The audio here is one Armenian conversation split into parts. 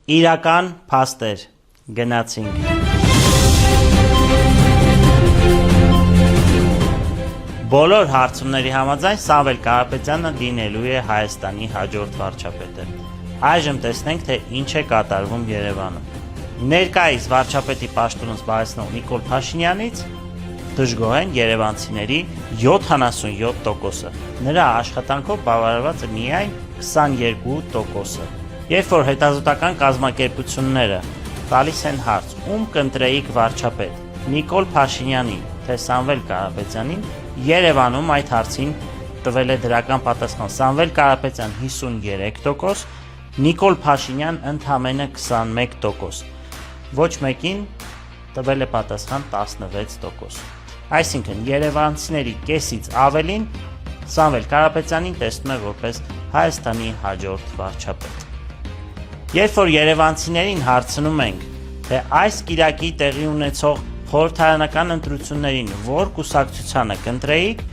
Իրական փաստեր գնացինք։ Բոլոր հարցումների համաձայն Սամվել Կարապետյանը լինելու է Հայաստանի հաջորդ վարչապետը։ Այժմ տեսնենք, թե ինչ է կատարվում Երևանում։ Ներկայիս վարչապետի պաշտոնը զբաղեցնող Նիկոլ Փաշինյանից դժգոհ են երևանցիների 77%-ը։ Նրա աշխատանքով բավարարված է միայն 22%-ը։ Երբ որ հետազոտական կազմակերպությունները տալիս են հարց, ում կընտրեիք վարչապետ՝ Նիկոլ Փաշինյանին, թե Սամվել Կարապետյանին, Երևանում այդ հարցին տվել է դրական պատասխան Սամվել Կարապետյան 53%, Նիկոլ Փաշինյան ընդամենը 21%, ոչ մեկին տվել է պատասխան 16%։ Այսինքն երևանցիների կեսից ավելին Սամվել Կարապետյանին տեսնում է որպես Հայաստանի հաջորդ վարչապետ։ Երբ որ երևանցիներին հարցնում ենք, թե այս կիրակի տեղի ունեցող խորհրդարանական ընտրություններին որ կուսակցությանը կընտրեիք,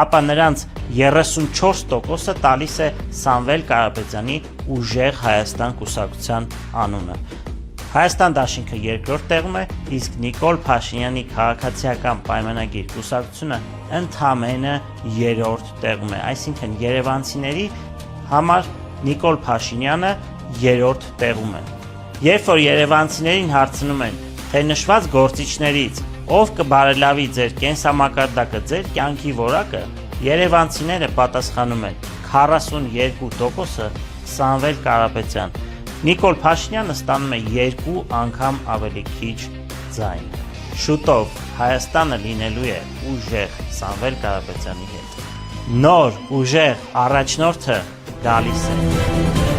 ապա նրանց 34%-ը տալիս է Սամվել Կարապետյանի Ուժեղ Հայաստան կուսակցության անունը։ Հայաստան դաշինքը երկրորդ տեղում է, իսկ Նիկոլ Փաշինյանի քաղաքացիական պայմանագիր կուսակցությունը ընդամենը երրորդ տեղում է, այսինքն երևանցիների համար Նիկոլ Փաշինյանը երրորդ տեղում է։ Երբ որ երևանցիներին հարցնում են, թե նշված գործիչներից ով կբարելավի ձեր կենսամակարդակը, ձեր կյանքի որակը, երևանցիները պատասխանում են 42%-ը Սամվել Կարապետյան։ Նիկոլ Փաշինյանը ստանում է 2 անգամ ավելի քիչ ձայն։ Շուտով Հայաստանը լինելու է ուժեղ Սամվել Կարապետյանի հետ։ Նոր ուժեղ առաջնորդը գալիս է։